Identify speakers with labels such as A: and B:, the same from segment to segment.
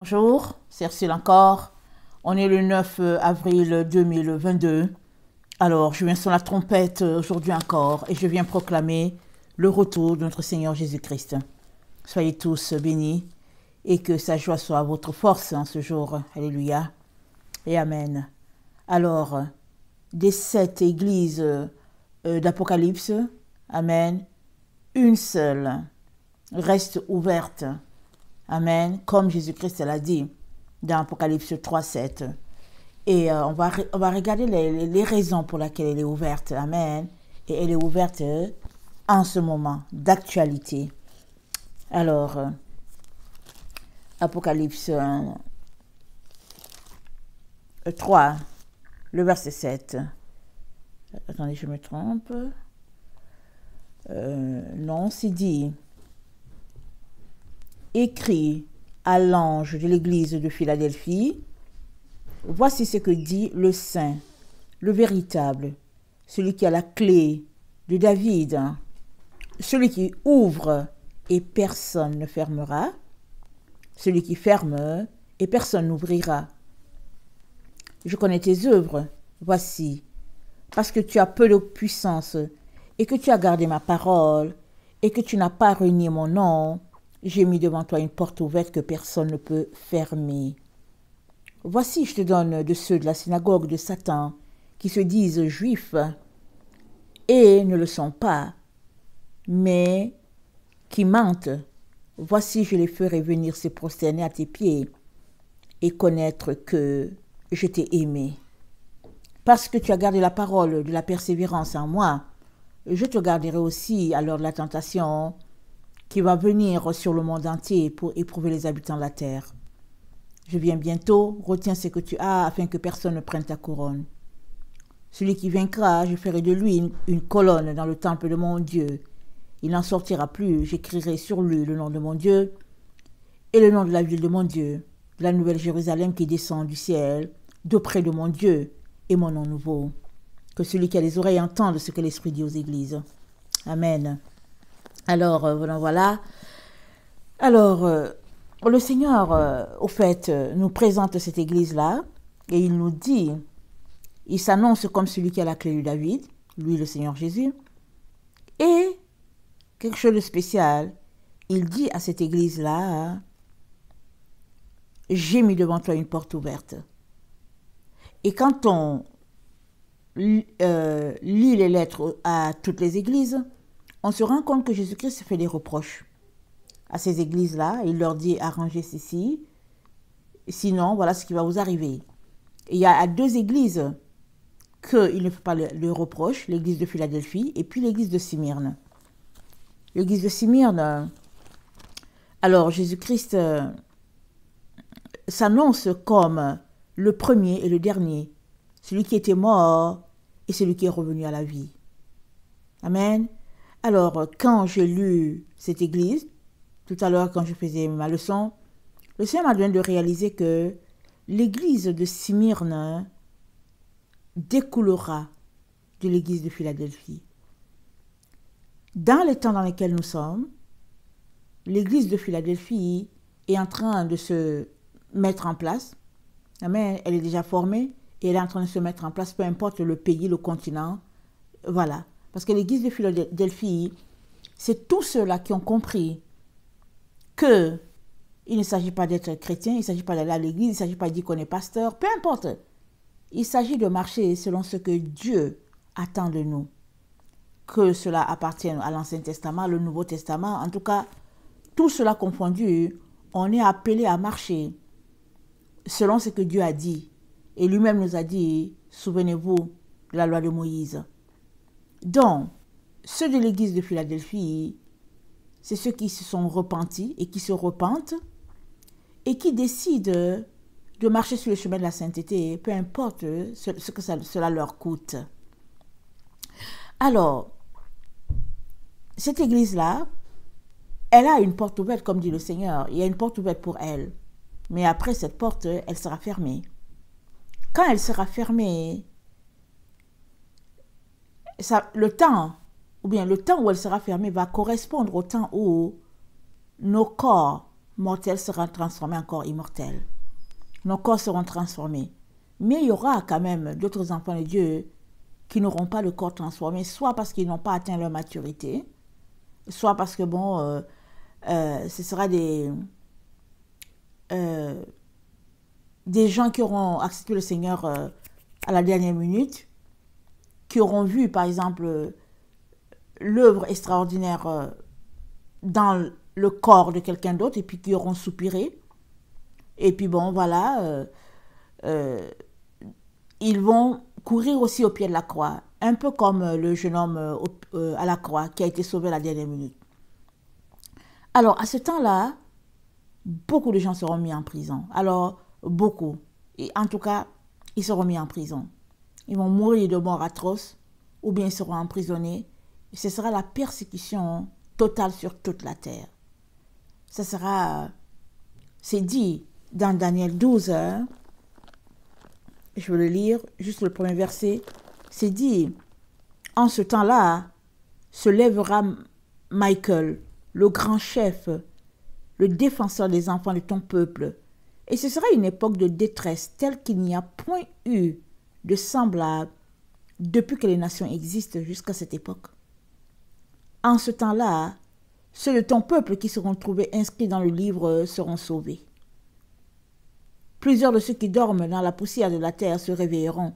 A: Bonjour, c'est Ursule encore. On est le 9 avril 2022. Alors, je viens sur la trompette aujourd'hui encore et je viens proclamer le retour de notre Seigneur Jésus-Christ. Soyez tous bénis et que sa joie soit votre force en ce jour. Alléluia et Amen. Alors, des 7 églises d'Apocalypse, Amen, une seule reste ouverte. Amen, comme Jésus-Christ l'a dit dans Apocalypse 3, 7. Et on va regarder les raisons pour lesquelles elle est ouverte. Amen. Et elle est ouverte en ce moment d'actualité. Alors, Apocalypse 3, le verset 7. Attendez, je me trompe. Non, c'est dit. Écrit à l'ange de l'église de Philadelphie, voici ce que dit le Saint, le véritable, celui qui a la clé de David, celui qui ouvre et personne ne fermera, celui qui ferme et personne n'ouvrira. Je connais tes œuvres, voici, parce que tu as peu de puissance et que tu as gardé ma parole et que tu n'as pas renié mon nom, j'ai mis devant toi une porte ouverte que personne ne peut fermer. Voici, je te donne de ceux de la synagogue de Satan qui se disent juifs et ne le sont pas, mais qui mentent. Voici, je les ferai venir se prosterner à tes pieds et connaître que je t'ai aimé. Parce que tu as gardé la parole de la persévérance en moi, je te garderai aussi à l'heure de la tentation qui va venir sur le monde entier pour éprouver les habitants de la terre. Je viens bientôt, retiens ce que tu as afin que personne ne prenne ta couronne. Celui qui vaincra, je ferai de lui une colonne dans le temple de mon Dieu. Il n'en sortira plus, j'écrirai sur lui le nom de mon Dieu et le nom de la ville de mon Dieu, de la nouvelle Jérusalem qui descend du ciel, d'auprès de mon Dieu et mon nom nouveau. Que celui qui a les oreilles entende ce que l'Esprit dit aux églises. Amen. Alors, voilà. Alors, le Seigneur, au fait, nous présente cette église-là et il nous dit, il s'annonce comme celui qui a la clé de David, lui le Seigneur Jésus, et quelque chose de spécial, il dit à cette église-là, j'ai mis devant toi une porte ouverte. Et quand on lit les lettres à toutes les églises, on se rend compte que Jésus-Christ fait des reproches à ces églises-là. Il leur dit, arrangez ceci, sinon, voilà ce qui va vous arriver. Et il y a à 2 églises qu'il ne fait pas le reproche, l'église de Philadelphie et puis l'église de Smyrne. L'église de Smyrne, alors Jésus-Christ s'annonce comme le premier et le dernier, celui qui était mort et celui qui est revenu à la vie. Amen. Alors, quand j'ai lu cette église, tout à l'heure quand je faisais ma leçon, le Seigneur m'a donné de réaliser que l'église de Smyrne découlera de l'église de Philadelphie. Dans les temps dans lesquels nous sommes, l'église de Philadelphie est en train de se mettre en place. Amen. Elle est déjà formée et elle est en train de se mettre en place, peu importe le pays, le continent. Voilà. Parce que l'église de Philadelphie, c'est tous ceux-là qui ont compris qu'il ne s'agit pas d'être chrétien, il ne s'agit pas d'aller à l'église, il ne s'agit pas de dire qu'on est pasteur, peu importe. Il s'agit de marcher selon ce que Dieu attend de nous. Que cela appartienne à l'Ancien Testament, le Nouveau Testament, en tout cas, tout cela confondu, on est appelé à marcher selon ce que Dieu a dit. Et lui-même nous a dit, souvenez-vous de la loi de Moïse. Donc, ceux de l'église de Philadelphie, c'est ceux qui se sont repentis et qui se repentent et qui décident de marcher sur le chemin de la sainteté, peu importe ce que cela leur coûte. Alors, cette église-là, elle a une porte ouverte, comme dit le Seigneur. Il y a une porte ouverte pour elle. Mais après cette porte, elle sera fermée. Quand elle sera fermée, le temps où elle sera fermée va correspondre au temps où nos corps mortels seront transformés en corps immortels. Nos corps seront transformés. Mais il y aura quand même d'autres enfants de Dieu qui n'auront pas le corps transformé, soit parce qu'ils n'ont pas atteint leur maturité, soit parce que, bon, ce sera des gens qui auront accepté le Seigneur à la dernière minute, qui auront vu, par exemple, l'œuvre extraordinaire dans le corps de quelqu'un d'autre, et puis qui auront soupiré. Et puis, bon, voilà, ils vont courir aussi au pied de la croix, un peu comme le jeune homme à la croix qui a été sauvé à la dernière minute. Alors, à ce temps-là, beaucoup de gens seront mis en prison. Alors, beaucoup. Et en tout cas, ils seront mis en prison. Ils vont mourir de mort atroce, ou bien ils seront emprisonnés. Ce sera la persécution totale sur toute la terre. Ce sera, c'est dit dans Daniel 12, je vais le lire, juste le premier verset. C'est dit, en ce temps-là, se lèvera Michael, le grand chef, le défenseur des enfants de ton peuple. Et ce sera une époque de détresse telle qu'il n'y a point eu de semblable depuis que les nations existent jusqu'à cette époque. En ce temps-là, ceux de ton peuple qui seront trouvés inscrits dans le livre seront sauvés. Plusieurs de ceux qui dorment dans la poussière de la terre se réveilleront,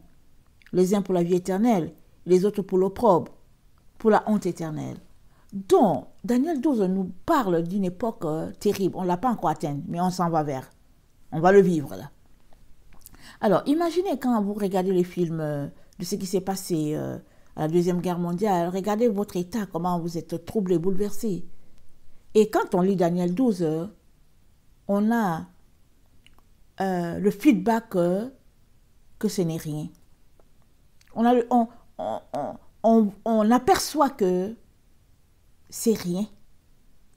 A: les uns pour la vie éternelle, les autres pour l'opprobre, pour la honte éternelle. Donc, Daniel 12 nous parle d'une époque terrible. On ne l'a pas encore atteinte, mais on s'en va vers. On va le vivre là. Alors, imaginez quand vous regardez les films de ce qui s'est passé à la Deuxième Guerre mondiale, regardez votre état, comment vous êtes troublé, bouleversé. Et quand on lit Daniel 12, on a le feedback que ce n'est rien. On aperçoit que c'est rien,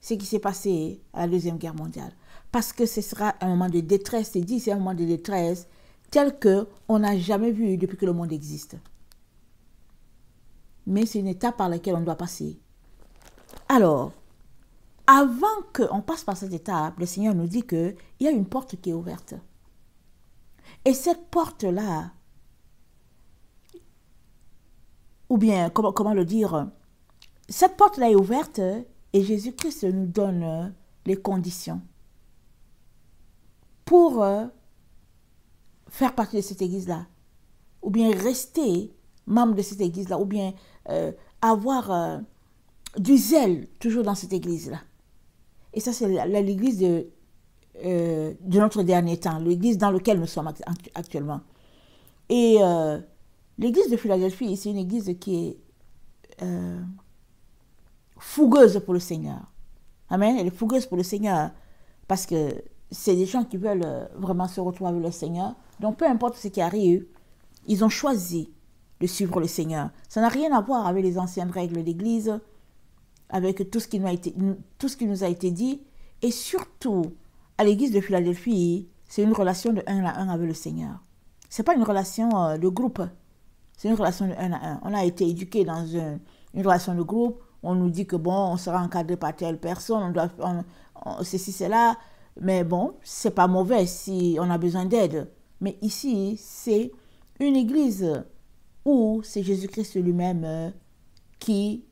A: ce qui s'est passé à la Deuxième Guerre mondiale. Parce que ce sera un moment de détresse, c'est dit, c'est un moment de détresse tel qu'on n'a jamais vu depuis que le monde existe. Mais c'est une étape par laquelle on doit passer. Alors, avant qu'on passe par cette étape, le Seigneur nous dit qu'il y a une porte qui est ouverte. Et cette porte-là, ou bien, comment le dire, cette porte-là est ouverte et Jésus-Christ nous donne les conditions pour faire partie de cette église-là, ou bien rester membre de cette église-là, ou bien avoir du zèle toujours dans cette église-là. Et ça, c'est l'église de notre dernier temps, l'église dans laquelle nous sommes actuellement. Et l'église de Philadelphie, c'est une église qui est fougueuse pour le Seigneur. Amen. Elle est fougueuse pour le Seigneur parce que c'est des gens qui veulent vraiment se retrouver avec le Seigneur. Donc, peu importe ce qui arrive, ils ont choisi de suivre le Seigneur. Ça n'a rien à voir avec les anciennes règles d'église, avec tout ce qui nous a été dit. Et surtout, à l'église de Philadelphie, c'est une relation de 1 à 1 avec le Seigneur. Ce n'est pas une relation de groupe. C'est une relation de 1 à 1. On a été éduqués dans une relation de groupe. On nous dit que bon, on sera encadré par telle personne, ceci, cela. Mais bon, c'est pas mauvais si on a besoin d'aide. Mais ici, c'est une église où c'est Jésus-Christ lui-même qui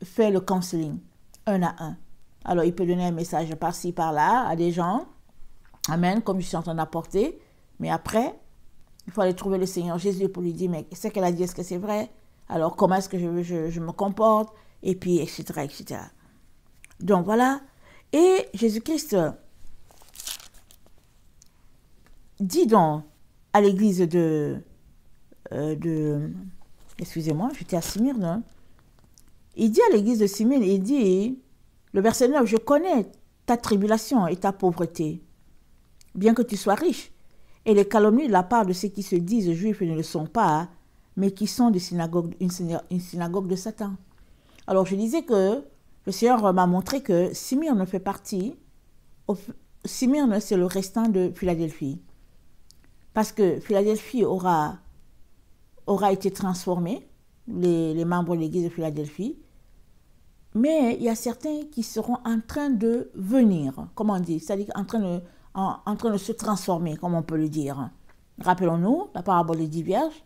A: fait le counseling 1 à 1. Alors, il peut donner un message par-ci, par-là à des gens. Amen, comme je suis en train d'apporter. Mais après, il faut aller trouver le Seigneur Jésus pour lui dire, mais ce qu'elle a dit, est-ce que c'est vrai? Alors, comment est-ce que je me comporte? Et puis, etc., etc. Donc, voilà. Et Jésus-Christ dit donc à l'église excusez-moi, j'étais à Smyrne. Il dit à l'église de Smyrne, il dit, le verset 9, je connais ta tribulation et ta pauvreté, bien que tu sois riche, et les calomnies de la part de ceux qui se disent juifs et ne le sont pas, mais qui sont une synagogue de Satan. Alors je disais que le Seigneur m'a montré que Smyrne fait partie, Smyrne c'est le restant de Philadelphie. Parce que Philadelphie aura été transformée, les membres de l'église de Philadelphie, Mais il y a certains qui seront en train de venir, comment on dit, c'est-à-dire en train de se transformer, comme on peut le dire. Rappelons-nous la parabole des 10 vierges.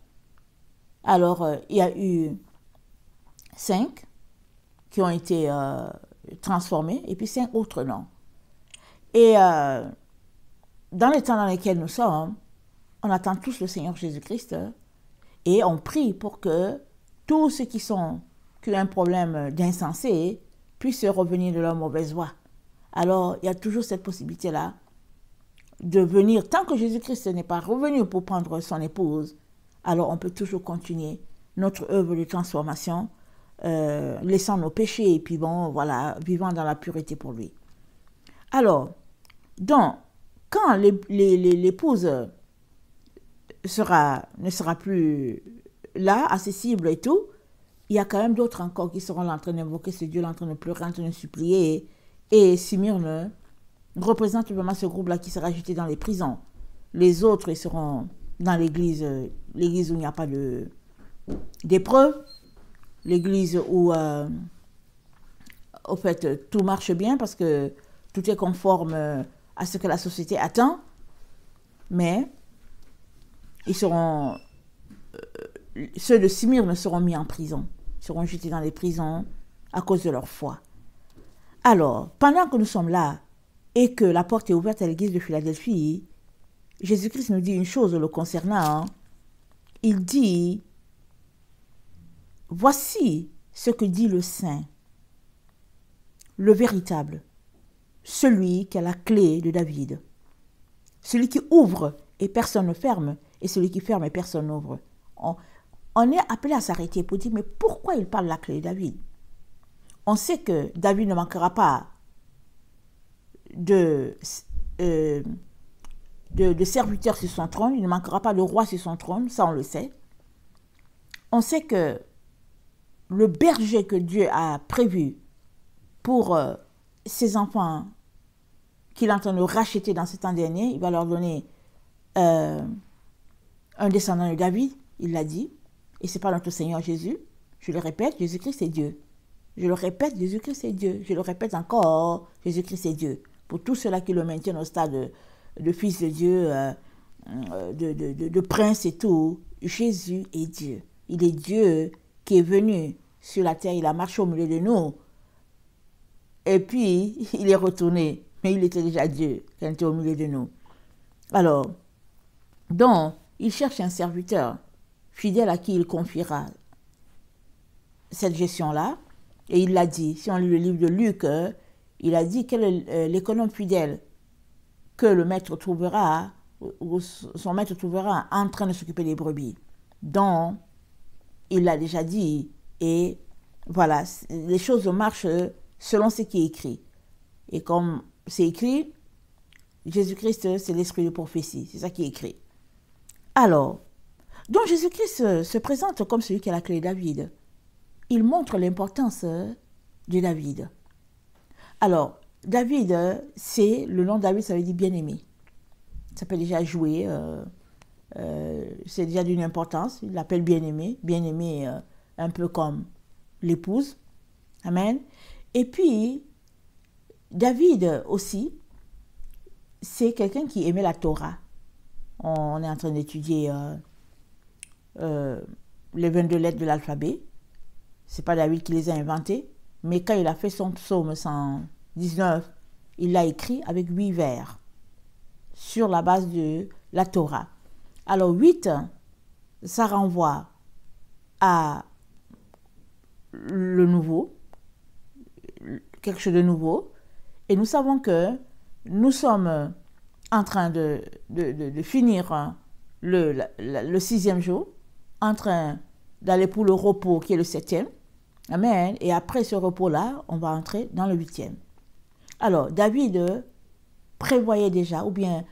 A: Alors, il y a eu 5 qui ont été transformés, et puis 5 autres non. Et dans les temps dans lesquels nous sommes, on attend tous le Seigneur Jésus-Christ et on prie pour que tous ceux qui ont un problème d'insensé puissent revenir de leur mauvaise voie. Alors, il y a toujours cette possibilité-là de venir, tant que Jésus-Christ n'est pas revenu pour prendre son épouse, alors on peut toujours continuer notre œuvre de transformation, laissant nos péchés et puis bon, voilà, vivant dans la pureté pour lui. Alors, donc, quand l'épouse ne sera plus là, accessible et tout, il y a quand même d'autres encore qui seront là en train d'invoquer ce Dieu, là, en train de pleurer, en train de supplier. Et Smyrne représente vraiment ce groupe-là qui sera jeté dans les prisons. Les autres, ils seront dans l'église où il n'y a pas d'épreuve, l'église où, au fait, tout marche bien parce que tout est conforme à ce que la société attend. Mais ils seront, ceux de Smyrne seront mis en prison, seront jetés dans les prisons à cause de leur foi. Alors, pendant que nous sommes là et que la porte est ouverte à l'église de Philadelphie, Jésus-Christ nous dit une chose le concernant. Il dit, voici ce que dit le Saint, le véritable, celui qui a la clé de David, celui qui ouvre et personne ne ferme, et celui qui ferme et personne n'ouvre. On est appelé à s'arrêter pour dire, mais pourquoi il parle de la clé de David? On sait que David ne manquera pas de serviteurs sur son trône, il ne manquera pas de roi sur son trône, ça on le sait. On sait que le berger que Dieu a prévu pour ses enfants qu'il est en train de racheter dans ce temps dernier, il va leur donner un descendant de David, il l'a dit, et ce n'est pas notre Seigneur Jésus. Je le répète, Jésus-Christ est Dieu. Je le répète, Jésus-Christ est Dieu. Je le répète encore, Jésus-Christ est Dieu. Pour tous ceux-là qui le maintiennent au stade de fils de Dieu, de prince et tout, Jésus est Dieu. Il est Dieu qui est venu sur la terre, il a marché au milieu de nous. Et puis, il est retourné. Mais il était déjà Dieu quand il était au milieu de nous. Alors, donc, il cherche un serviteur fidèle à qui il confiera cette gestion-là. Et il l'a dit, si on lit le livre de Luc, il a dit quel est l'économe fidèle que le maître trouvera, ou son maître trouvera en train de s'occuper des brebis. Donc, il l'a déjà dit. Et voilà, les choses marchent selon ce qui est écrit. Et comme c'est écrit, Jésus-Christ, c'est l'esprit de prophétie. C'est ça qui est écrit. Alors, donc Jésus-Christ se présente comme celui qui a la clé de David. Il montre l'importance de David. Alors, David, c'est le nom de David, ça veut dire bien-aimé. Ça peut déjà jouer, c'est déjà d'une importance. Il l'appelle bien-aimé, bien-aimé un peu comme l'épouse. Amen. Et puis, David aussi, c'est quelqu'un qui aimait la Torah. On est en train d'étudier les 22 lettres de l'alphabet. Ce n'est pas David qui les a inventées, mais quand il a fait son psaume 119, il l'a écrit avec 8 vers sur la base de la Torah. Alors 8, ça renvoie à le nouveau, quelque chose de nouveau. Et nous savons que nous sommes en train de finir le 6e jour, en train d'aller pour le repos qui est le 7e. Amen. Et après ce repos-là, on va entrer dans le 8e. Alors, David prévoyait déjà, ou bien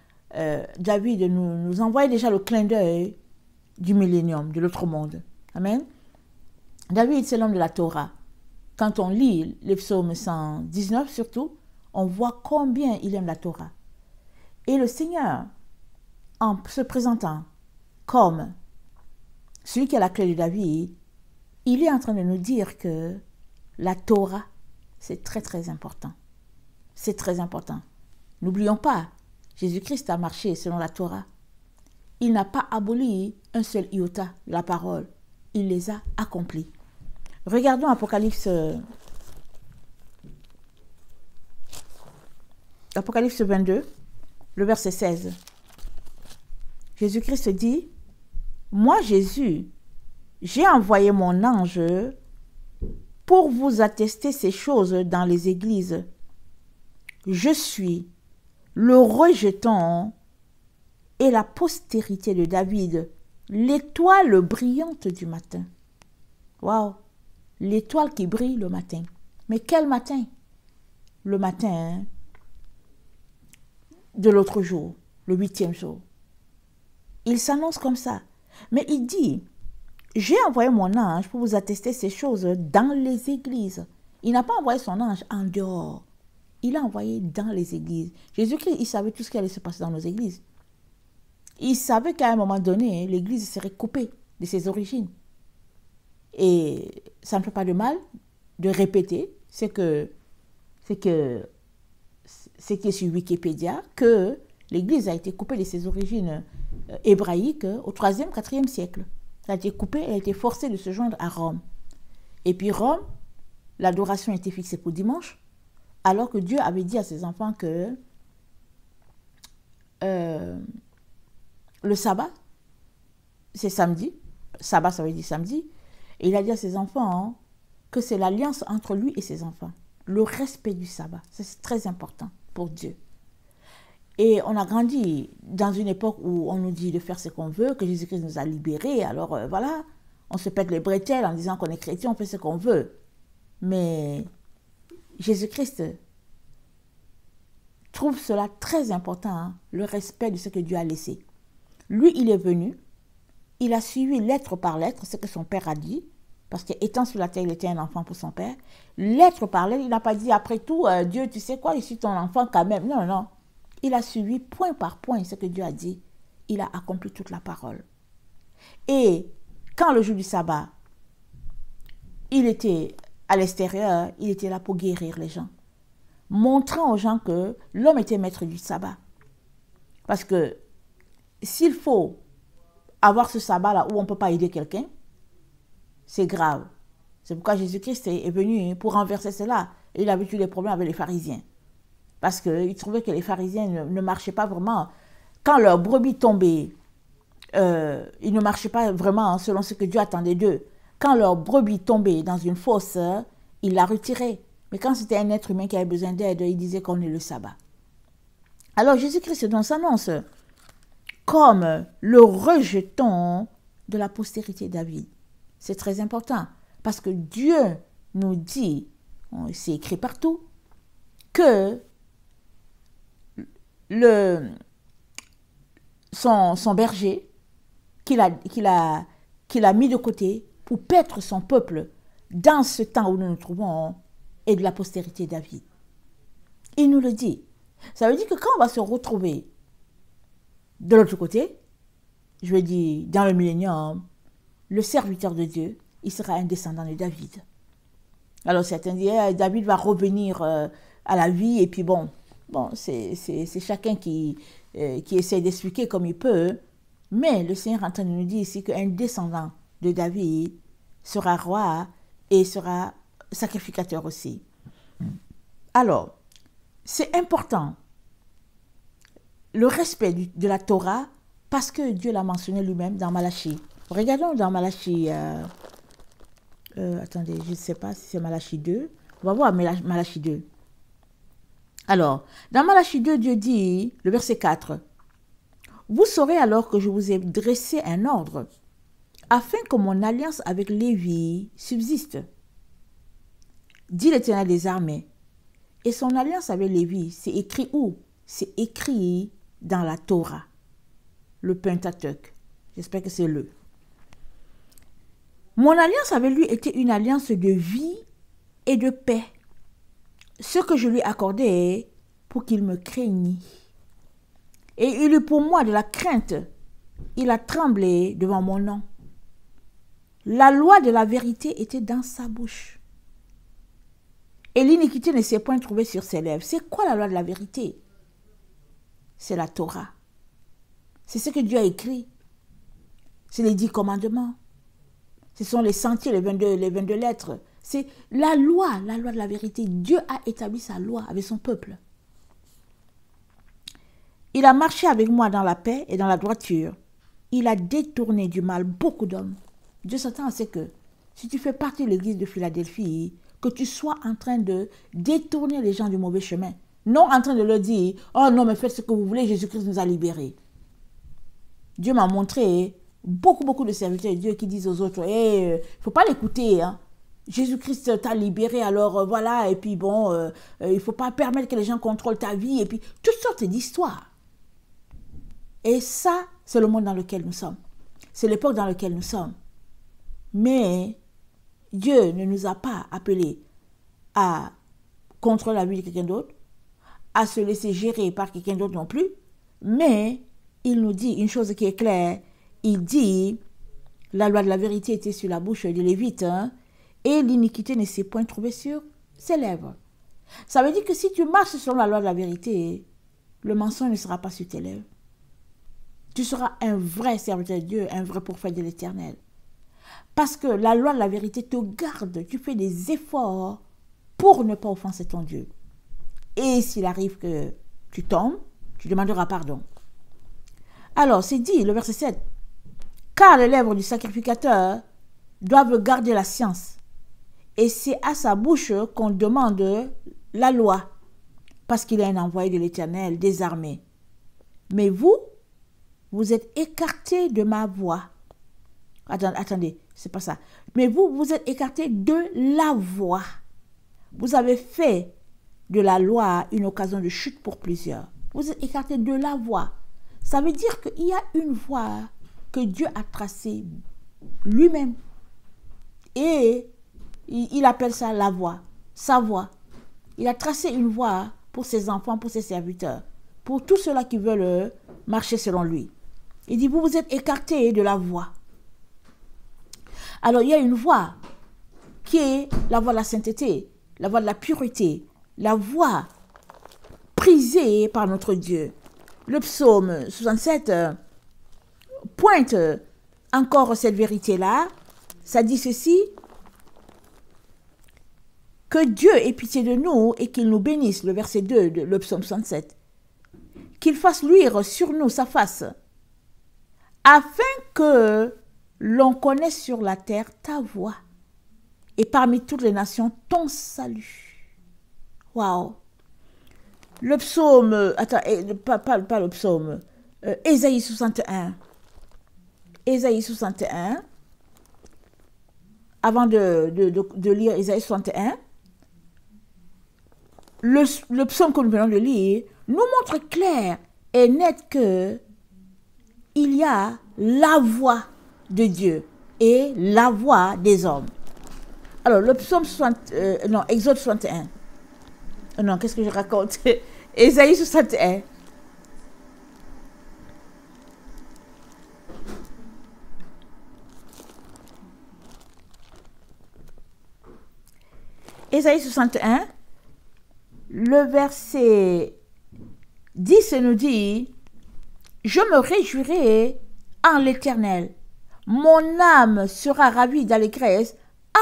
A: David nous envoyait déjà le clin d'œil du millénium, de l'autre monde. Amen. David, c'est l'homme de la Torah. Quand on lit les psaumes 119 surtout, on voit combien il aime la Torah. Et le Seigneur, en se présentant comme celui qui a la clé de David, il est en train de nous dire que la Torah, C'est très très important. C'est très important. N'oublions pas, Jésus-Christ a marché selon la Torah. Il n'a pas aboli un seul iota de la parole. Il les a accomplis. Regardons Apocalypse 22, le verset 16. Jésus-Christ dit, « Moi, Jésus, j'ai envoyé mon ange pour vous attester ces choses dans les églises. Je suis le rejeton et la postérité de David, l'étoile brillante du matin. » Waouh! L'étoile qui brille le matin. Mais quel matin? Le matin de l'autre jour, le 8e jour. Il s'annonce comme ça. Mais il dit, j'ai envoyé mon ange pour vous attester ces choses dans les églises. Il n'a pas envoyé son ange en dehors. Il l'a envoyé dans les églises. Jésus-Christ, il savait tout ce qui allait se passer dans nos églises. Il savait qu'à un moment donné, l'église serait coupée de ses origines. Et ça ne fait pas de mal de répéter ce qui est sur Wikipédia, que l'église a été coupée de ses origines hébraïques au 3e, 4e siècle. Elle a été coupée, elle a été forcée de se joindre à Rome. Et puis Rome, l'adoration était fixée pour dimanche, alors que Dieu avait dit à ses enfants que le sabbat, c'est samedi. Sabbat, ça veut dire samedi. Et il a dit à ses enfants que c'est l'alliance entre lui et ses enfants. Le respect du sabbat, c'est très important pour Dieu. Et on a grandi dans une époque où on nous dit de faire ce qu'on veut, que Jésus-Christ nous a libérés. Alors voilà, on se pète les bretelles en disant qu'on est chrétien, on fait ce qu'on veut. Mais Jésus-Christ trouve cela très important, hein, le respect de ce que Dieu a laissé. Lui, il est venu, il a suivi lettre par lettre ce que son père a dit, parce qu'étant sur la terre, il était un enfant pour son père. Lettre par lettre, il n'a pas dit, après tout, Dieu, tu sais quoi, je suis ton enfant quand même. Non, non. Il a suivi point par point ce que Dieu a dit. Il a accompli toute la parole. Et quand le jour du sabbat, il était à l'extérieur, il était là pour guérir les gens, montrant aux gens que l'homme était maître du sabbat. Parce que s'il faut avoir ce sabbat-là où on ne peut pas aider quelqu'un, c'est grave. C'est pourquoi Jésus-Christ est venu pour renverser cela. Et il avait eu des problèmes avec les pharisiens. Parce qu'il trouvait que les pharisiens ne marchaient pas vraiment. Quand leur brebis tombait, ils ne marchaient pas vraiment selon ce que Dieu attendait d'eux. Quand leur brebis tombait dans une fosse, ils la retiraient. Mais quand c'était un être humain qui avait besoin d'aide, il disait qu'on est le sabbat. Alors Jésus-Christ donc s'annonce comme le rejeton de la postérité de David. C'est très important parce que Dieu nous dit, c'est écrit partout, que son berger qu'il a mis de côté pour paître son peuple dans ce temps où nous nous trouvons est de la postérité de David. Il nous le dit. Ça veut dire que quand on va se retrouver de l'autre côté, je veux dire dans le millénium, le serviteur de Dieu, il sera un descendant de David. Alors certains disent, David va revenir à la vie, et puis bon c'est chacun qui essaie d'expliquer comme il peut, mais le Seigneur est en train de nous dire ici qu'un descendant de David sera roi et sera sacrificateur aussi. Alors, c'est important, le respect de la Torah, parce que Dieu l'a mentionné lui-même dans Malachie. Regardons dans Malachie, attendez, je ne sais pas si c'est Malachie 2. On va voir Malachie 2. Alors, dans Malachie 2, Dieu dit, le verset 4, « Vous saurez alors que je vous ai dressé un ordre, afin que mon alliance avec Lévi subsiste. Dit l'Éternel des armées. » Et son alliance avec Lévi, c'est écrit où? C'est écrit dans la Torah, le Pentateuque. J'espère que c'est le. Mon alliance avec lui était une alliance de vie et de paix, ce que je lui accordais pour qu'il me craignît. Et il eut pour moi de la crainte. Il a tremblé devant mon nom. La loi de la vérité était dans sa bouche. Et l'iniquité ne s'est point trouvée sur ses lèvres. C'est quoi la loi de la vérité? C'est la Torah. C'est ce que Dieu a écrit. C'est les 10 commandements. Ce sont les sentiers, les 22 lettres. C'est la loi de la vérité. Dieu a établi sa loi avec son peuple. Il a marché avec moi dans la paix et dans la droiture. Il a détourné du mal beaucoup d'hommes. Dieu s'attend à ce que, si tu fais partie de l'église de Philadelphie, que tu sois en train de détourner les gens du mauvais chemin. Non en train de leur dire, oh non, mais faites ce que vous voulez, Jésus-Christ nous a libérés. Dieu m'a montré beaucoup de serviteurs de Dieu qui disent aux autres, il ne faut pas l'écouter, hein. Jésus-Christ t'a libéré, alors voilà, et puis bon, il ne faut pas permettre que les gens contrôlent ta vie, et puis toutes sortes d'histoires. Et ça, c'est le monde dans lequel nous sommes. C'est l'époque dans laquelle nous sommes. Mais Dieu ne nous a pas appelés à contrôler la vie de quelqu'un d'autre, à se laisser gérer par quelqu'un d'autre non plus, mais il nous dit une chose qui est claire. Il dit, la loi de la vérité était sur la bouche de Lévite, hein, et l'iniquité ne s'est point trouvée sur ses lèvres. Ça veut dire que si tu marches selon la loi de la vérité, le mensonge ne sera pas sur tes lèvres. Tu seras un vrai serviteur de Dieu, un vrai prophète de l'Éternel. Parce que la loi de la vérité te garde, tu fais des efforts pour ne pas offenser ton Dieu. Et s'il arrive que tu tombes, tu demanderas pardon. Alors, c'est dit, le verset 7, « Car les lèvres du sacrificateur doivent garder la science, et c'est à sa bouche qu'on demande la loi, parce qu'il est un envoyé de l'Éternel des armées. Mais vous, vous êtes écartés de ma voix. » Attendez, c'est pas ça. Mais vous, vous êtes écartés de la voix. Vous avez fait de la loi une occasion de chute pour plusieurs. Vous êtes écartés de la voix. Ça veut dire qu'il y a une voie que Dieu a tracée lui-même. Et il appelle ça la voie, sa voie. Il a tracé une voie pour ses enfants, pour ses serviteurs, pour tous ceux-là qui veulent marcher selon lui. Il dit, vous vous êtes écartés de la voie. Alors, il y a une voie qui est la voie de la sainteté, la voie de la pureté, la voie prisée par notre Dieu. Le psaume 67 pointe encore cette vérité-là. Ça dit ceci, que Dieu ait pitié de nous et qu'il nous bénisse, le verset 2 de le psaume 67. Qu'il fasse luire sur nous sa face, afin que l'on connaisse sur la terre ta voix et parmi toutes les nations ton salut. Waouh! Le psaume, pas le psaume, Ésaïe 61. Ésaïe 61. Avant de lire Ésaïe 61, le psaume que nous venons de lire nous montre clair et net que il y a la voix de Dieu et la voix des hommes. Alors, le psaume Exode 61. Non, qu'est-ce que je raconte? Ésaïe 61. Ésaïe 61, le verset 10 nous dit, « Je me réjouirai en l'Éternel. Mon âme sera ravie d'allégresse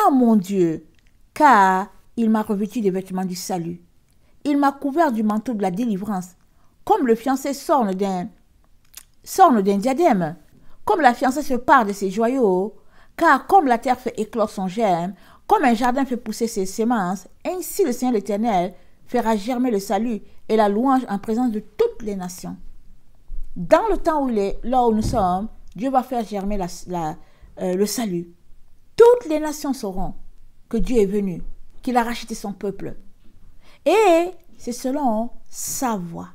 A: en mon Dieu, car il m'a revêtu des vêtements du salut. Il m'a couvert du manteau de la délivrance, comme le fiancé s'orne d'un diadème, comme la fiancée se pare de ses joyaux, car comme la terre fait éclore son germe, comme un jardin fait pousser ses semences, ainsi le Seigneur l'Éternel fera germer le salut et la louange en présence de toutes les nations. » Dans le temps où là où nous sommes, Dieu va faire germer le salut. Toutes les nations sauront que Dieu est venu, qu'il a racheté son peuple. Et c'est selon sa voix.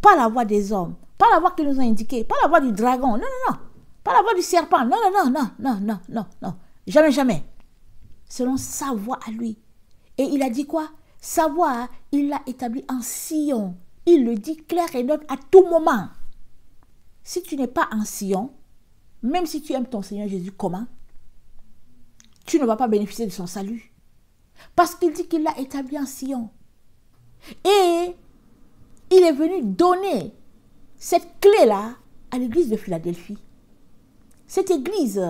A: Pas la voix des hommes, pas la voix qu'ils nous ont indiquée, pas la voix du dragon, non, non, non. Pas la voix du serpent, non, non, non, non, non, non, non, non. Jamais, jamais. Selon sa voix à lui. Et il a dit quoi? Sa voix, il l'a établie en Sion. Il le dit clair et net à tout moment. Si tu n'es pas en Sion, même si tu aimes ton Seigneur Jésus, comment? Tu ne vas pas bénéficier de son salut. Parce qu'il dit qu'il l'a établi en Sion. Et il est venu donner cette clé-là à l'église de Philadelphie. Cette église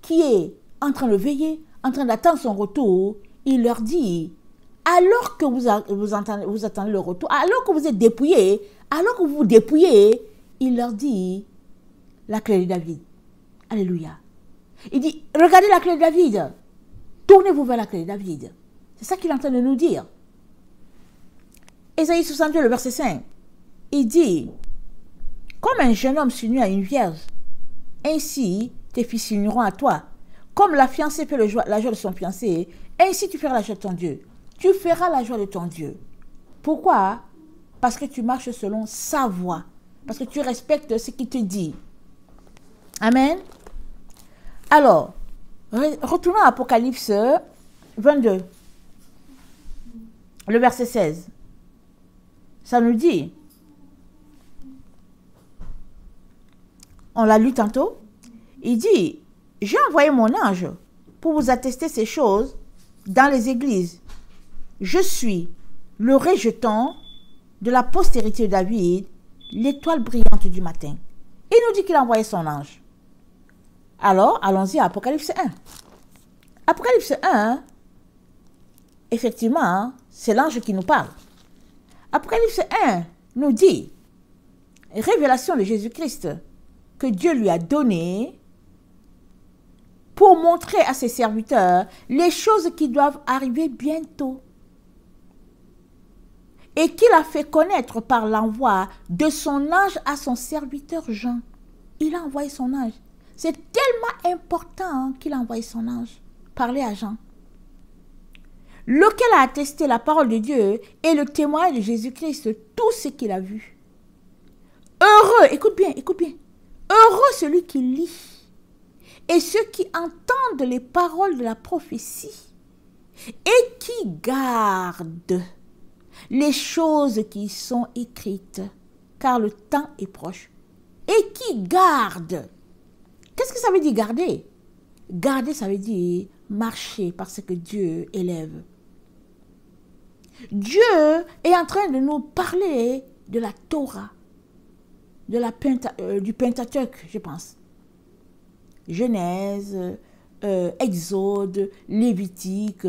A: qui est en train de veiller, en train d'attendre son retour, il leur dit, alors que vous attendez le retour, alors que vous êtes dépouillés, alors que vous vous dépouillez, il leur dit la clé de David. Alléluia. Il dit, regardez la clé de David. Tournez-vous vers la clé de David. C'est ça qu'il est en train de nous dire. Ésaïe 62, le verset 5. Il dit, comme un jeune homme s'unit à une vierge, ainsi tes fils s'uniront à toi. Comme la fiancée fait la joie de son fiancé, ainsi tu feras la joie de ton Dieu. Tu feras la joie de ton Dieu. Pourquoi? Parce que tu marches selon sa voie. Parce que tu respectes ce qu'il te dit. Amen. Alors, retournons à Apocalypse 22, le verset 16. Ça nous dit, on l'a lu tantôt, il dit, j'ai envoyé mon ange pour vous attester ces choses dans les églises. Je suis le rejeton de la postérité de David, l'étoile brillante du matin. Il nous dit qu'il a envoyé son ange. Alors, allons-y à Apocalypse 1. Apocalypse 1, effectivement, c'est l'ange qui nous parle. Apocalypse 1 nous dit, révélation de Jésus-Christ que Dieu lui a donnée pour montrer à ses serviteurs les choses qui doivent arriver bientôt. Et qu'il a fait connaître par l'envoi de son ange à son serviteur Jean. Il a envoyé son ange. C'est tellement important qu'il a envoyé son ange parler à Jean, lequel a attesté la parole de Dieu et le témoignage de Jésus-Christ, tout ce qu'il a vu. Heureux, écoute bien, heureux celui qui lit et ceux qui entendent les paroles de la prophétie et qui gardent les choses qui sont écrites, car le temps est proche. Et qui gardent. Qu'est-ce que ça veut dire garder? Garder, ça veut dire marcher parce que Dieu élève. Dieu est en train de nous parler de la Torah, du Pentateuque, je pense. Genèse, Exode, Lévitique,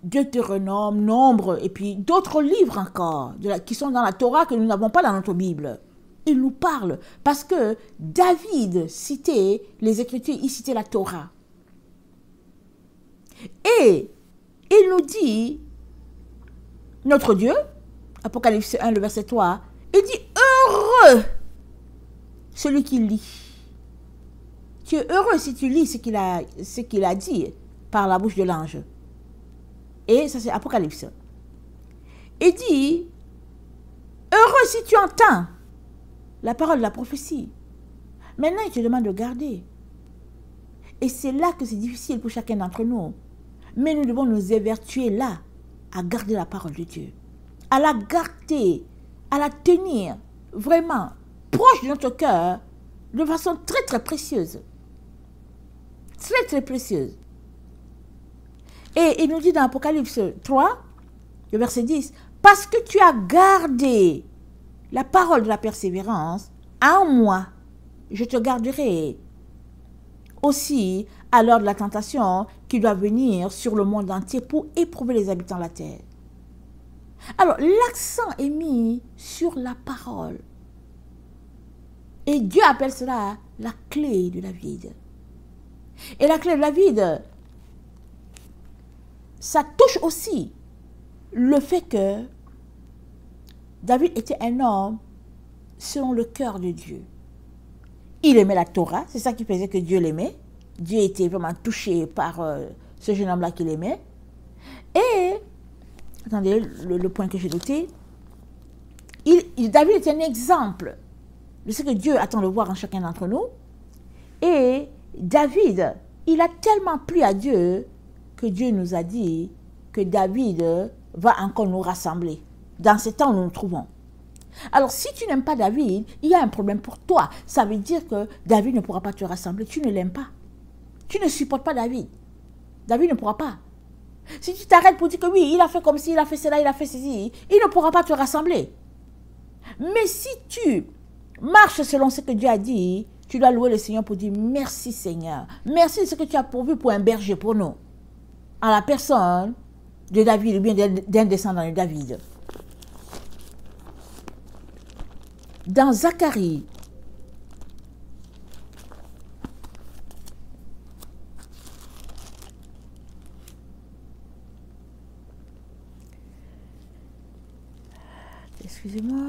A: Deutéronome, Nombre, et puis d'autres livres encore qui sont dans la Torah que nous n'avons pas dans notre Bible. Il nous parle parce que David citait les Écritures, il citait la Torah. Et il nous dit, notre Dieu, Apocalypse 1, le verset 3, il dit heureux celui qui lit. Tu es heureux si tu lis ce qu'il a dit par la bouche de l'ange. Et ça c'est Apocalypse. Il dit, heureux si tu entends la parole de la prophétie. Maintenant, il te demande de garder. Et c'est là que c'est difficile pour chacun d'entre nous. Mais nous devons nous évertuer là, à garder la parole de Dieu. À la garder, à la tenir vraiment proche de notre cœur, de façon très très précieuse. Très très précieuse. Et il nous dit dans Apocalypse 3, le verset 10, parce que tu as gardé la parole de la persévérance, en moi, je te garderai aussi à l'heure de la tentation qui doit venir sur le monde entier pour éprouver les habitants de la terre. Alors, l'accent est mis sur la parole. Et Dieu appelle cela la clé de David. Et la clé de David, ça touche aussi le fait que David était un homme selon le cœur de Dieu. Il aimait la Torah, c'est ça qui faisait que Dieu l'aimait. Dieu était vraiment touché par ce jeune homme-là qu'il aimait. Et, attendez, le point que j'ai noté, David est un exemple de ce que Dieu attend de voir en chacun d'entre nous. Et David, il a tellement plu à Dieu que Dieu nous a dit que David va encore nous rassembler dans ce temps où nous nous trouvons. Alors, si tu n'aimes pas David, il y a un problème pour toi. Ça veut dire que David ne pourra pas te rassembler. Tu ne l'aimes pas. Tu ne supportes pas David. David ne pourra pas. Si tu t'arrêtes pour dire que oui, il a fait comme ci, il a fait cela, il a fait ceci, il ne pourra pas te rassembler. Mais si tu marches selon ce que Dieu a dit, tu dois louer le Seigneur pour dire merci Seigneur. Merci de ce que tu as pourvu pour un berger pour nous. En la personne de David, ou bien d'un descendant de David. Dans Zacharie, excusez-moi.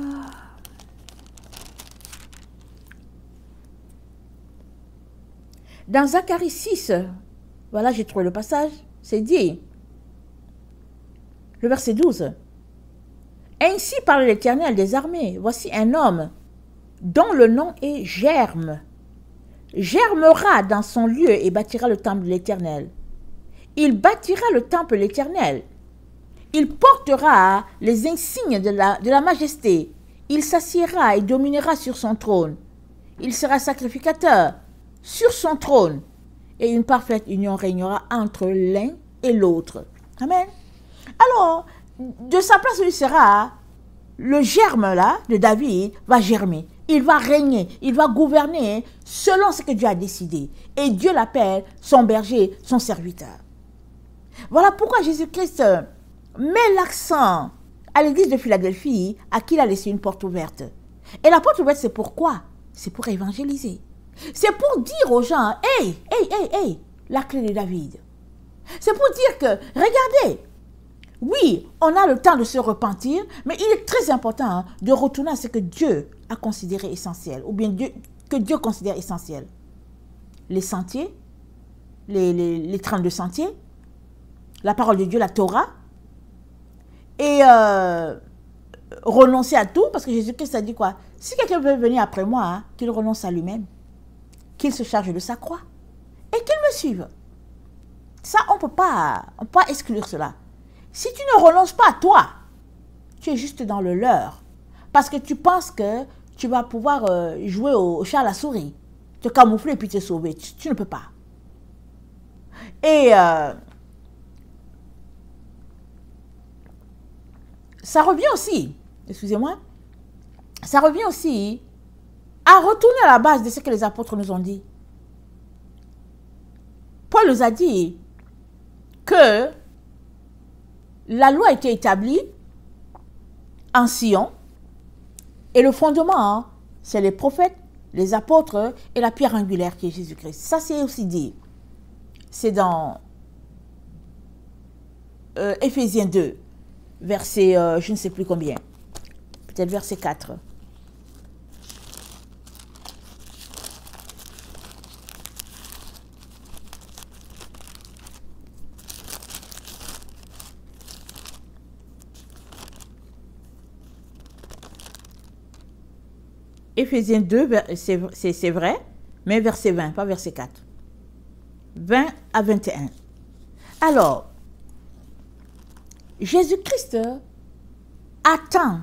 A: Dans Zacharie 6, voilà, j'ai trouvé le passage, c'est dit, le verset 12. Ainsi parle l'Éternel des armées, voici un homme dont le nom est Germe. Germera dans son lieu et bâtira le temple de l'Éternel. Il bâtira le temple de l'Éternel. Il portera les insignes de la majesté. Il s'assiera et dominera sur son trône. Il sera sacrificateur sur son trône. Et une parfaite union régnera entre l'un et l'autre. Amen. Alors, de sa place où il sera, le germe là, de David, va germer. Il va régner, il va gouverner selon ce que Dieu a décidé. Et Dieu l'appelle son berger, son serviteur. Voilà pourquoi Jésus-Christ met l'accent à l'église de Philadelphie, à qui il a laissé une porte ouverte. Et la porte ouverte, c'est pourquoi? C'est pour évangéliser. C'est pour dire aux gens, hey, la clé de David. C'est pour dire que, regardez, oui, on a le temps de se repentir, mais il est très important de retourner à ce que Dieu a considéré essentiel, ou bien que Dieu considère essentiel. Les sentiers, les 32 sentiers, la parole de Dieu, la Torah, et renoncer à tout, parce que Jésus-Christ a dit quoi? Si quelqu'un veut venir après moi, hein, qu'il renonce à lui-même, qu'il se charge de sa croix, et qu'il me suive. Ça, on ne peut pas exclure cela. Si tu ne renonces pas à toi, tu es juste dans le leurre. Parce que tu penses que tu vas pouvoir jouer au chat à la souris, te camoufler et puis te sauver. Tu ne peux pas. Et ça revient aussi, excusez-moi, ça revient aussi à retourner à la base de ce que les apôtres nous ont dit. Paul nous a dit que la loi a été établie en Sion et le fondement, c'est les prophètes, les apôtres et la pierre angulaire qui est Jésus-Christ. Ça, c'est aussi dit. C'est dans Éphésiens 2, verset, je ne sais plus combien, peut-être verset 4. Éphésiens 2, c'est vrai, mais verset 20, pas verset 4. 20 à 21. Alors, Jésus-Christ attend,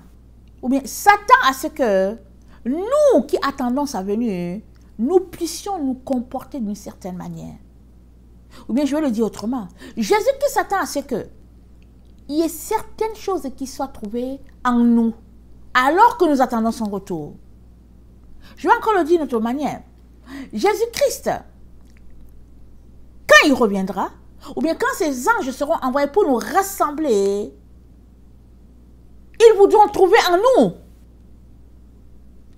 A: ou bien s'attend à ce que nous qui attendons sa venue, nous puissions nous comporter d'une certaine manière. Ou bien je vais le dire autrement. Jésus-Christ s'attend à ce que il y ait certaines choses qui soient trouvées en nous, alors que nous attendons son retour. Je vais encore le dire d'une autre manière. Jésus-Christ, quand il reviendra, ou bien quand ces anges seront envoyés pour nous rassembler, ils voudront trouver en nous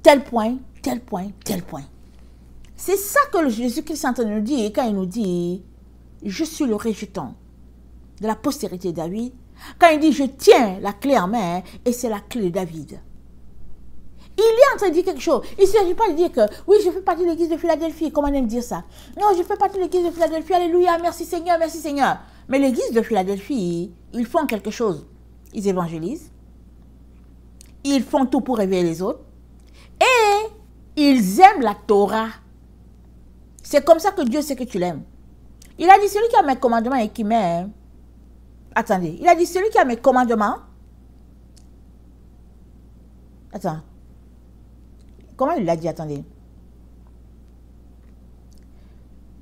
A: tel point, tel point, tel point. C'est ça que Jésus-Christ est en train de nous dire quand il nous dit « Je suis le rejeton de la postérité de David ». Quand il dit « Je tiens la clé en main » et c'est la clé de David. Il est en train de dire quelque chose. Il ne s'agit pas de dire que, oui, je fais partie de l'église de Philadelphie. Comment on aime dire ça? Non, je fais partie de l'église de Philadelphie. Alléluia, merci Seigneur, merci Seigneur. Mais l'église de Philadelphie, ils font quelque chose. Ils évangélisent. Ils font tout pour réveiller les autres. Et ils aiment la Torah. C'est comme ça que Dieu sait que tu l'aimes. Il a dit, celui qui a mes commandements et qui m'aime. Attendez, il a dit, celui qui a mes commandements. Attends. Comment il l'a dit? Attendez.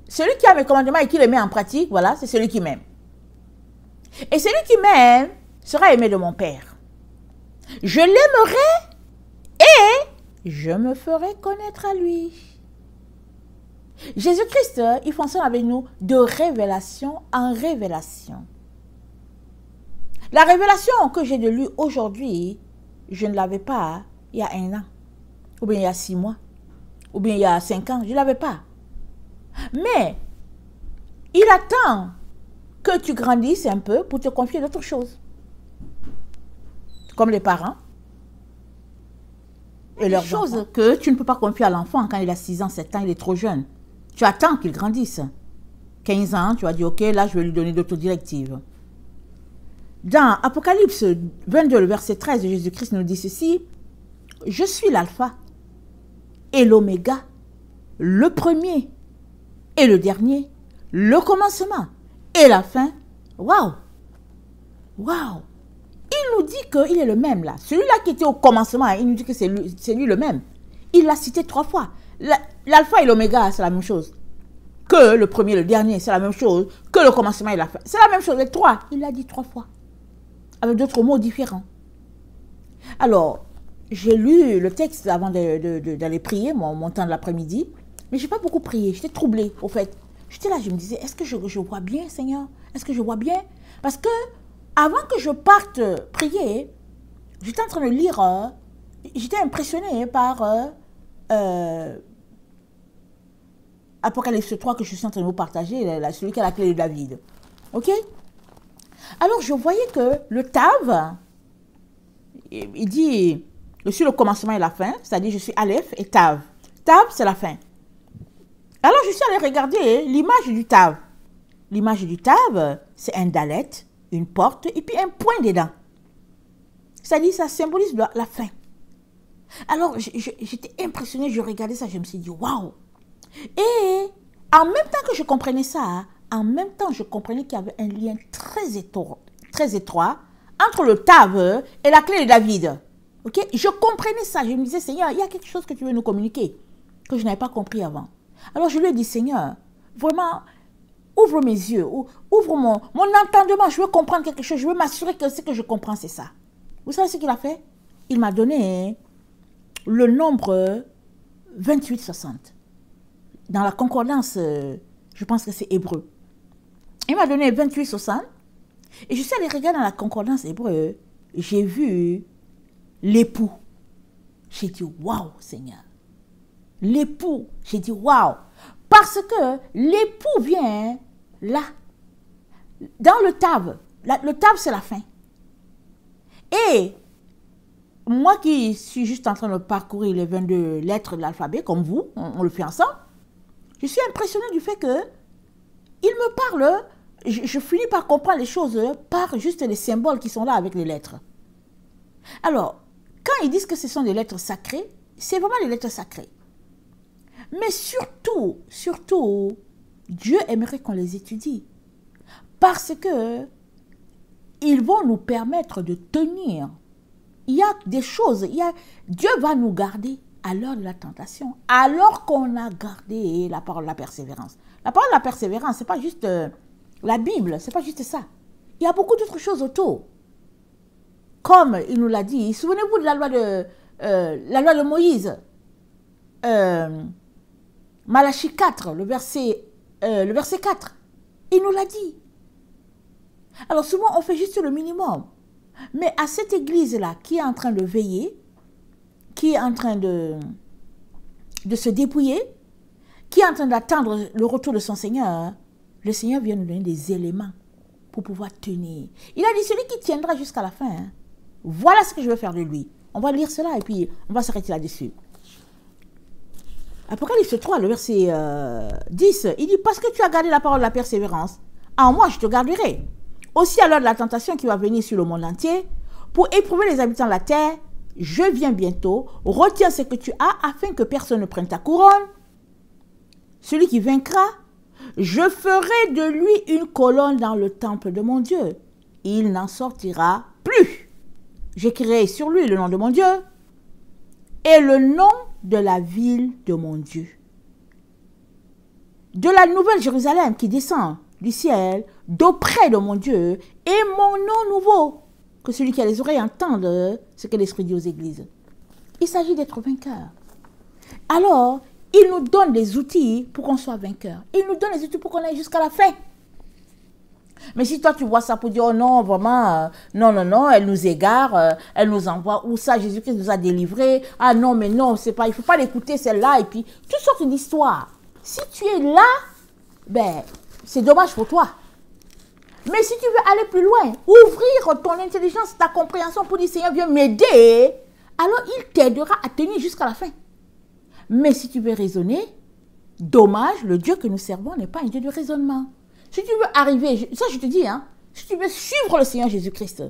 A: Celui qui a mes commandements et qui les met en pratique, voilà, c'est celui qui m'aime. Et celui qui m'aime sera aimé de mon Père. Je l'aimerai et je me ferai connaître à lui. Jésus-Christ, il fonctionne avec nous de révélation en révélation. La révélation que j'ai de lui aujourd'hui, je ne l'avais pas il y a 1 an, ou bien il y a 6 mois, ou bien il y a 5 ans, je ne l'avais pas. Mais il attend que tu grandisses un peu pour te confier d'autres choses. Comme les parents. Et leurs choses que tu ne peux pas confier à l'enfant quand il a 6 ans, 7 ans, il est trop jeune. Tu attends qu'il grandisse. 15 ans, tu vas dire, ok, là, je vais lui donner d'autres directives. Dans Apocalypse 22, le verset 13 de Jésus-Christ nous dit ceci. Je suis l'alpha et l'oméga, le premier et le dernier, le commencement et la fin. Waouh! Waouh! Il nous dit qu'il est le même là. Celui-là qui était au commencement, il nous dit que c'est lui le même. Il l'a cité 3 fois. L'alpha et l'oméga, c'est la même chose. Que le premier et le dernier, c'est la même chose. Que le commencement et la fin. C'est la même chose. Les 3, il l'a dit 3 fois. Avec d'autres mots différents. Alors, j'ai lu le texte avant d'aller prier, mon temps de l'après-midi. Mais je n'ai pas beaucoup prié. J'étais troublée, au fait. J'étais là, je me disais, est-ce que je vois bien, Seigneur? Est-ce que je vois bien? Parce que, avant que je parte prier, j'étais en train de lire, j'étais impressionnée par Apocalypse 3 que je suis en train de vous partager, celui qui a la clé de David. Ok? Alors, je voyais que le Tav, il dit, je suis le commencement et la fin, c'est-à-dire je suis Aleph et Tav. Tav, c'est la fin. Alors, je suis allée regarder l'image du Tav. L'image du Tav, c'est un dalet, une porte et puis un point dedans. C'est-à-dire, ça symbolise la fin. Alors, j'étais impressionnée, je regardais ça, je me suis dit, waouh! Et en même temps que je comprenais ça, en même temps, je comprenais qu'il y avait un lien très étroit entre le Tav et la clé de David. Ok? Je comprenais ça. Je me disais, Seigneur, il y a quelque chose que tu veux nous communiquer que je n'avais pas compris avant. Alors, je lui ai dit, Seigneur, vraiment, ouvre mes yeux, ouvre mon entendement. Je veux comprendre quelque chose. Je veux m'assurer que ce que je comprends, c'est ça. Vous savez ce qu'il a fait? Il m'a donné le nombre 2860. Dans la concordance, je pense que c'est hébreu. Il m'a donné 2860. Et je suis allée regarder dans la concordance hébreu. J'ai vu l'époux. J'ai dit, waouh, Seigneur. L'époux. J'ai dit, waouh. Parce que l'époux vient là. Dans le Tav. Le Tav, c'est la fin. Et moi qui suis juste en train de parcourir les 22 lettres de l'alphabet, comme vous, on le fait ensemble, je suis impressionnée du fait que il me parle, je finis par comprendre les choses par juste les symboles qui sont là avec les lettres. Alors, quand ils disent que ce sont des lettres sacrées, c'est vraiment des lettres sacrées. Mais surtout, Dieu aimerait qu'on les étudie. Parce que ils vont nous permettre de tenir. Il y a des choses, Dieu va nous garder à l'heure de la tentation, alors qu'on a gardé la parole de la persévérance. La parole de la persévérance, ce n'est pas juste la Bible, ce n'est pas juste ça. Il y a beaucoup d'autres choses autour. Comme il nous l'a dit, souvenez-vous de la loi de Moïse. Malachie 4, le verset 4. Il nous l'a dit. Alors souvent, on fait juste le minimum. Mais à cette église-là, qui est en train de veiller, qui est en train de se dépouiller, qui est en train d'attendre le retour de son Seigneur, le Seigneur vient nous donner des éléments pour pouvoir tenir. Il a dit, celui qui tiendra jusqu'à la fin, voilà ce que je vais faire de lui. On va lire cela et puis on va s'arrêter là-dessus. Apocalypse 3, le verset 10, il dit, parce que tu as gardé la parole de la persévérance, en moi je te garderai. Aussi à l'heure de la tentation qui va venir sur le monde entier, pour éprouver les habitants de la terre, je viens bientôt, retiens ce que tu as afin que personne ne prenne ta couronne. Celui qui vaincra, je ferai de lui une colonne dans le temple de mon Dieu. Il n'en sortira plus. J'écrirai sur lui le nom de mon Dieu et le nom de la ville de mon Dieu. De la nouvelle Jérusalem qui descend du ciel, d'auprès de mon Dieu, et mon nom nouveau, que celui qui a les oreilles entende ce que l'Esprit dit aux églises. Il s'agit d'être vainqueur. Alors, il nous donne des outils pour qu'on soit vainqueur. Il nous donne des outils pour qu'on aille jusqu'à la fin. Mais si toi tu vois ça pour dire, oh non, vraiment, non, elle nous égare, elle nous envoie, où ça, Jésus-Christ nous a délivrés, ah non, mais non, c'est pas, il ne faut pas l'écouter celle-là, et puis toutes sortes d'histoires. Si tu es là, ben, c'est dommage pour toi. Mais si tu veux aller plus loin, ouvrir ton intelligence, ta compréhension pour dire, Seigneur, viens m'aider, alors il t'aidera à tenir jusqu'à la fin. Mais si tu veux raisonner, dommage, le Dieu que nous servons n'est pas un Dieu de raisonnement. Si tu veux arriver, ça je te dis, hein, si tu veux suivre le Seigneur Jésus-Christ,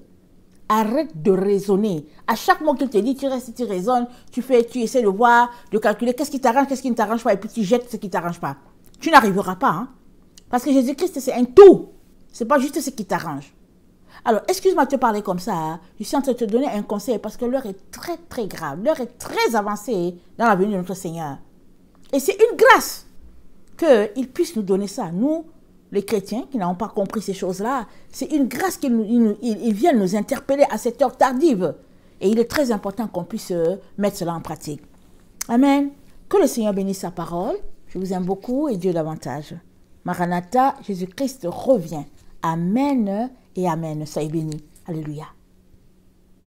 A: arrête de raisonner. À chaque mot qu'il te dit, tu restes, tu raisonnes, tu essaies de voir, de calculer qu'est-ce qui t'arrange, qu'est-ce qui ne t'arrange pas, et puis tu jettes ce qui ne t'arrange pas. Tu n'arriveras pas, hein, parce que Jésus-Christ, c'est un tout. Ce n'est pas juste ce qui t'arrange. Alors, excuse-moi de te parler comme ça, hein. Je suis en train de te donner un conseil parce que l'heure est très, très grave. L'heure est très avancée dans la venue de notre Seigneur. Et c'est une grâce qu'il puisse nous donner ça. Nous, les chrétiens qui n'avons pas compris ces choses-là, c'est une grâce qu'il vienne nous interpeller à cette heure tardive. Et il est très important qu'on puisse mettre cela en pratique. Amen. Que le Seigneur bénisse sa parole. Je vous aime beaucoup et Dieu davantage. Maranatha, Jésus-Christ revient. Amen et amen. Soyez bénis. Alléluia.